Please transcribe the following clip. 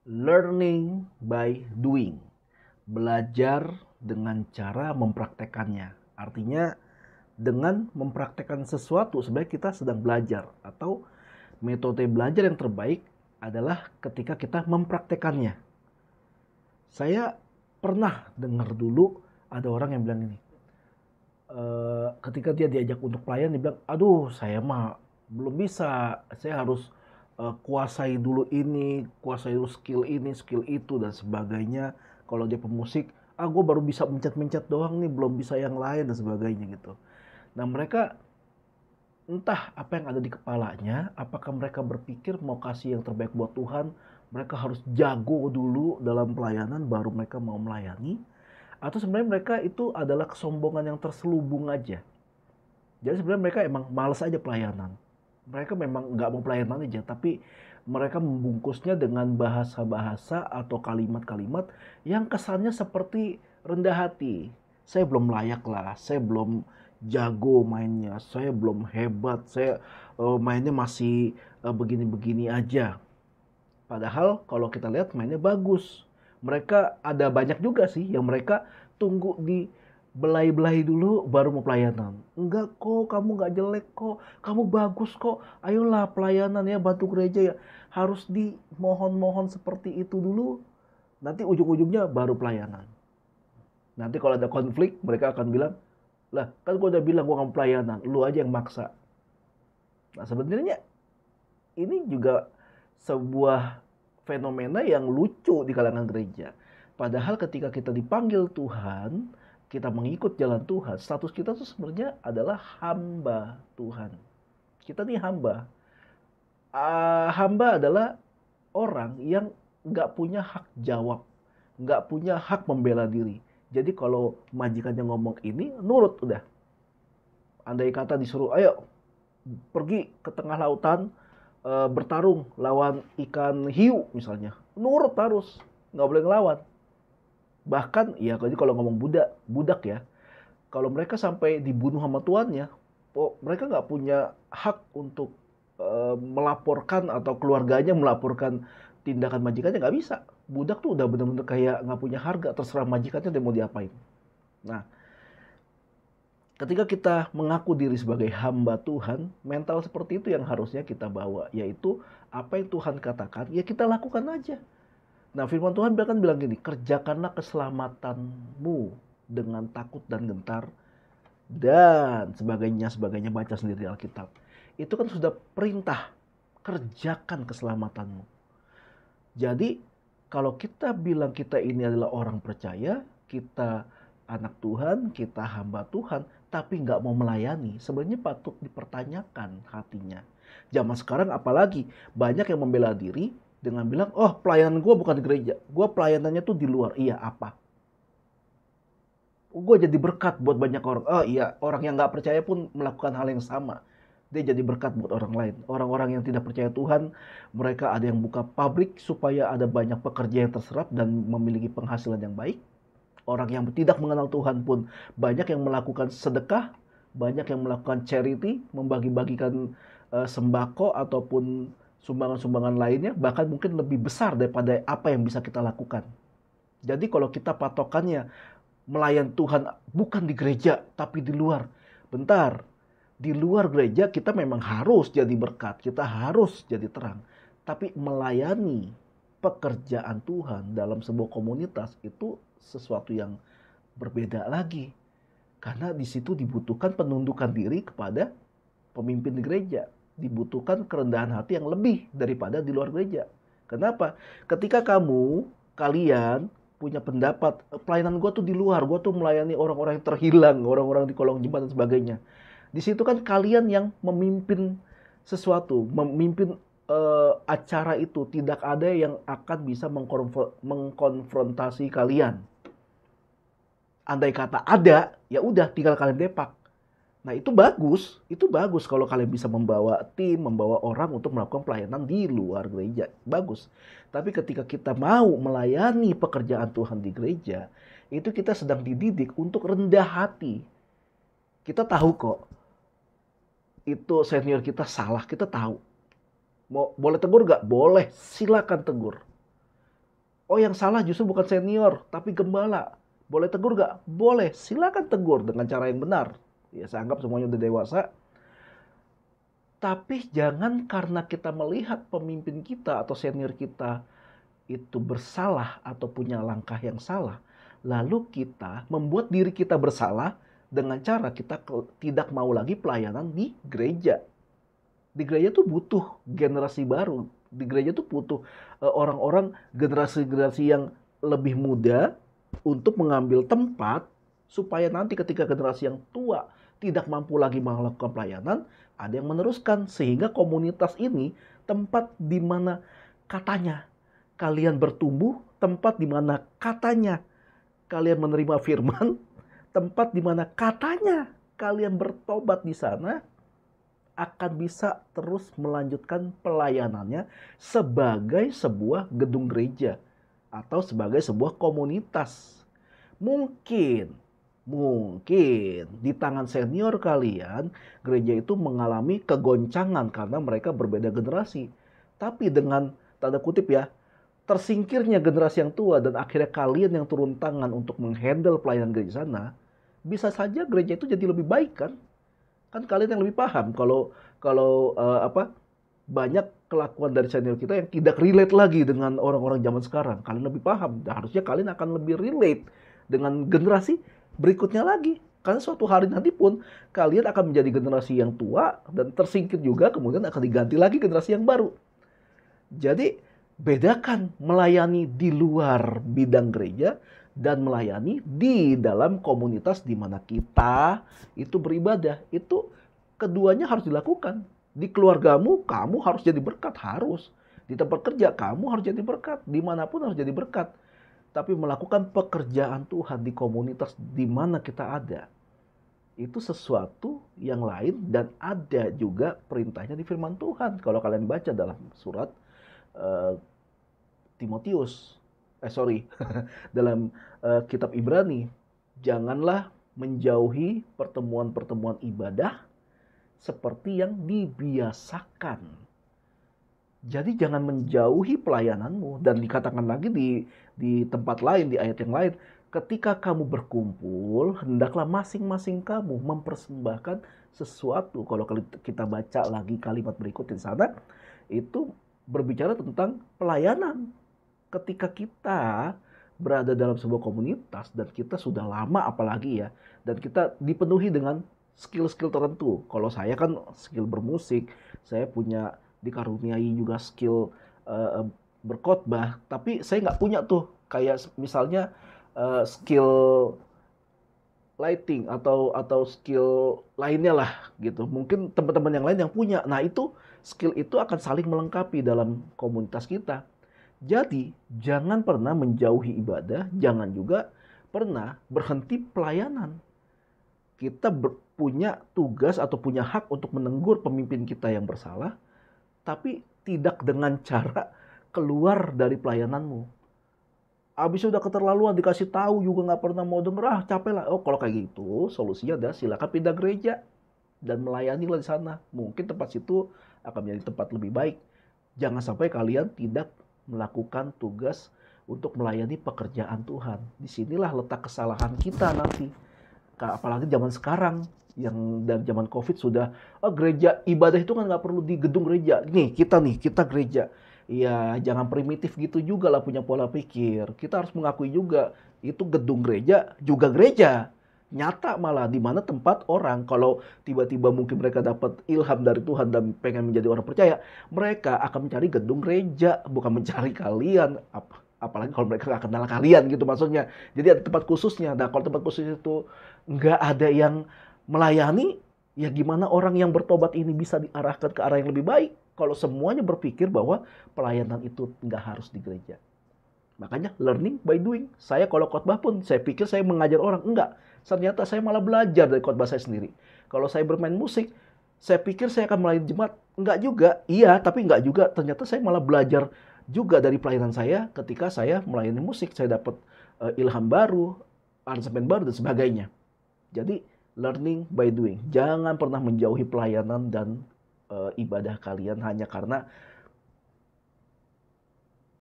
Learning by doing. Belajar dengan cara mempraktekannya. Artinya dengan mempraktekkan sesuatu sebenarnya kita sedang belajar, atau metode belajar yang terbaik adalah ketika kita mempraktekannya. Saya pernah dengar dulu ada orang yang bilang ini, ketika dia diajak untuk pelayan, dia bilang, aduh saya mah belum bisa, saya harus kuasai dulu ini, kuasai dulu skill ini, skill itu, dan sebagainya. Kalau dia pemusik, gue baru bisa mencet-mencet doang nih, belum bisa yang lain, dan sebagainya gitu. Nah mereka entah apa yang ada di kepalanya, apakah mereka berpikir mau kasih yang terbaik buat Tuhan, mereka harus jago dulu dalam pelayanan baru mereka mau melayani, atau sebenarnya mereka itu adalah kesombongan yang terselubung aja. Jadi sebenarnya mereka emang males aja pelayanan. Mereka memang nggak mau pelayanan aja, tapi mereka membungkusnya dengan bahasa-bahasa atau kalimat-kalimat yang kesannya seperti rendah hati. Saya belum layak lah, saya belum jago mainnya, saya belum hebat, saya mainnya masih begini-begini aja. Padahal kalau kita lihat mainnya bagus. Mereka ada banyak juga sih yang mereka tunggu di belai-belai dulu baru mau pelayanan. Enggak kok, kamu enggak jelek kok, kamu bagus kok. Ayolah pelayanan ya, bantu gereja ya. Harus dimohon-mohon seperti itu dulu. Nanti ujung-ujungnya baru pelayanan. Nanti kalau ada konflik, mereka akan bilang, lah kan gua udah bilang gua nggak mau pelayanan, lu aja yang maksa. Nah sebenarnya ini juga sebuah fenomena yang lucu di kalangan gereja. Padahal ketika kita dipanggil Tuhan, kita mengikut jalan Tuhan, status kita tuh sebenarnya adalah hamba Tuhan. Kita nih hamba. Hamba adalah orang yang nggak punya hak jawab, nggak punya hak membela diri. Jadi kalau majikannya ngomong ini, nurut udah. Andai kata disuruh, ayo pergi ke tengah lautan, bertarung lawan ikan hiu misalnya, nurut harus, nggak boleh ngelawan. Bahkan ya kalau ngomong budak ya, kalau mereka sampai dibunuh sama tuannya, mereka nggak punya hak untuk melaporkan, atau keluarganya melaporkan tindakan majikannya, nggak bisa. Budak tuh udah bener-bener kayak nggak punya harga, terserah majikannya dia mau diapain. Nah, ketika kita mengaku diri sebagai hamba Tuhan, mental seperti itu yang harusnya kita bawa, yaitu apa yang Tuhan katakan, ya kita lakukan aja. Nah, firman Tuhan bahkan bilang gini, kerjakanlah keselamatanmu dengan takut dan gentar, dan sebagainya, baca sendiri Alkitab. Itu kan sudah perintah, kerjakan keselamatanmu. Jadi, kalau kita bilang kita ini adalah orang percaya, kita anak Tuhan, kita hamba Tuhan, tapi nggak mau melayani, sebenarnya patut dipertanyakan hatinya. Zaman sekarang apalagi banyak yang membela diri dengan bilang, oh pelayanan gue bukan di gereja, gue pelayanannya tuh di luar. Iya apa? Gue jadi berkat buat banyak orang. Oh iya, orang yang nggak percaya pun melakukan hal yang sama. Dia jadi berkat buat orang lain. Orang-orang yang tidak percaya Tuhan, mereka ada yang buka pabrik supaya ada banyak pekerja yang terserap dan memiliki penghasilan yang baik. Orang yang tidak mengenal Tuhan pun banyak yang melakukan sedekah, banyak yang melakukan charity, membagi-bagikan sembako ataupun sumbangan-sumbangan lainnya, bahkan mungkin lebih besar daripada apa yang bisa kita lakukan. Jadi kalau kita patokannya melayan Tuhan bukan di gereja tapi di luar. Bentar, di luar gereja kita memang harus jadi berkat, kita harus jadi terang. Tapi melayani pekerjaan Tuhan dalam sebuah komunitas itu sesuatu yang berbeda lagi. Karena di situ dibutuhkan penundukan diri kepada pemimpin di gereja. Dibutuhkan kerendahan hati yang lebih daripada di luar gereja. Kenapa? Ketika kalian punya pendapat, pelayanan gue tuh di luar, gue tuh melayani orang-orang yang terhilang, orang-orang di kolong jembatan dan sebagainya. Di situ kan kalian yang memimpin sesuatu, memimpin acara itu, tidak ada yang akan bisa mengkonfrontasi kalian. Andai kata ada, ya udah tinggal kalian depak. Nah itu bagus kalau kalian bisa membawa tim, membawa orang untuk melakukan pelayanan di luar gereja. Bagus. Tapi ketika kita mau melayani pekerjaan Tuhan di gereja, itu kita sedang dididik untuk rendah hati. Kita tahu kok, itu senior kita salah, kita tahu. Boleh tegur gak? Boleh, silakan tegur. Oh, yang salah justru bukan senior, tapi gembala. Boleh tegur gak? Boleh, silakan tegur dengan cara yang benar. Ya, saya anggap semuanya udah dewasa. Tapi jangan karena kita melihat pemimpin kita atau senior kita itu bersalah atau punya langkah yang salah, lalu kita membuat diri kita bersalah dengan cara kita tidak mau lagi pelayanan di gereja. Di gereja tuh butuh generasi baru. Di gereja tuh butuh orang-orang generasi-generasi yang lebih muda untuk mengambil tempat supaya nanti ketika generasi yang tua tidak mampu lagi melakukan pelayanan, ada yang meneruskan sehingga komunitas ini tempat di mana katanya kalian bertumbuh, tempat di mana katanya kalian menerima firman, tempat di mana katanya kalian bertobat di sana, akan bisa terus melanjutkan pelayanannya sebagai sebuah gedung gereja atau sebagai sebuah komunitas. Mungkin di tangan senior kalian, gereja itu mengalami kegoncangan karena mereka berbeda generasi. Tapi dengan tanda kutip ya, tersingkirnya generasi yang tua dan akhirnya kalian yang turun tangan untuk menghandle pelayanan gereja sana, bisa saja gereja itu jadi lebih baik kan? Kan kalian yang lebih paham kalau kalau banyak kelakuan dari senior kita yang tidak relate lagi dengan orang-orang zaman sekarang. Kalian lebih paham. Dan harusnya kalian akan lebih relate dengan generasi berikutnya lagi. Karena suatu hari nanti pun kalian akan menjadi generasi yang tua dan tersingkir juga, kemudian akan diganti lagi generasi yang baru. Jadi bedakan melayani di luar bidang gereja dan melayani di dalam komunitas di mana kita itu beribadah. Itu keduanya harus dilakukan. Di keluargamu, kamu harus jadi berkat, harus. Di tempat kerja, kamu harus jadi berkat. Dimanapun harus jadi berkat. Tapi melakukan pekerjaan Tuhan di komunitas di mana kita ada, itu sesuatu yang lain dan ada juga perintahnya di firman Tuhan. Kalau kalian baca dalam surat uh, Timotius, dalam kitab Ibrani, janganlah menjauhi pertemuan-pertemuan ibadah seperti yang dibiasakan. Jadi jangan menjauhi pelayananmu. Dan dikatakan lagi di tempat lain, di ayat yang lain, ketika kamu berkumpul, hendaklah masing-masing kamu mempersembahkan sesuatu. Kalau kita baca lagi kalimat berikut di sana, itu berbicara tentang pelayanan. Ketika kita berada dalam sebuah komunitas dan kita sudah lama apalagi ya, dan kita dipenuhi dengan skill-skill tertentu. Kalau saya kan skill bermusik, saya punya dikaruniai juga skill berkhotbah, tapi saya nggak punya tuh kayak misalnya skill lighting atau skill lainnya lah gitu. Mungkin teman-teman yang lain yang punya. Nah, itu skill itu akan saling melengkapi dalam komunitas kita. Jadi, jangan pernah menjauhi ibadah, jangan juga pernah berhenti pelayanan. Kita punya tugas atau punya hak untuk menegur pemimpin kita yang bersalah, tapi tidak dengan cara keluar dari pelayananmu. Abis udah keterlaluan dikasih tahu juga nggak pernah mau denger, capek lah. Oh, kalau kayak gitu, solusinya adalah silakan pindah gereja dan melayani di sana. Mungkin tempat situ akan menjadi tempat lebih baik. Jangan sampai kalian tidak melakukan tugas untuk melayani pekerjaan Tuhan. Disinilah letak kesalahan kita nanti. Apalagi zaman sekarang yang dari zaman COVID sudah, gereja ibadah itu kan nggak perlu di gedung gereja. Kita gereja. Ya jangan primitif gitu juga lah punya pola pikir. Kita harus mengakui juga itu gedung gereja juga gereja. Nyata malah di mana tempat orang kalau tiba-tiba mungkin mereka dapat ilham dari Tuhan dan pengen menjadi orang percaya, mereka akan mencari gedung gereja, bukan mencari kalian. Apalagi kalau mereka nggak kenal kalian gitu maksudnya. Jadi ada tempat khususnya. Nah kalau tempat khusus itu nggak ada yang melayani, ya gimana orang yang bertobat ini bisa diarahkan ke arah yang lebih baik? Kalau semuanya berpikir bahwa pelayanan itu nggak harus di gereja. Makanya learning by doing. Saya kalau khotbah pun saya pikir saya mengajar orang. Enggak. Ternyata saya malah belajar dari khotbah saya sendiri. Kalau saya bermain musik, saya pikir saya akan melayani jemaat. Enggak juga. Iya, tapi enggak juga. Ternyata saya malah belajar juga dari pelayanan saya ketika saya melayani musik. Saya dapat ilham baru, aransemen baru, dan sebagainya. Jadi learning by doing. Jangan pernah menjauhi pelayanan dan ibadah kalian hanya karena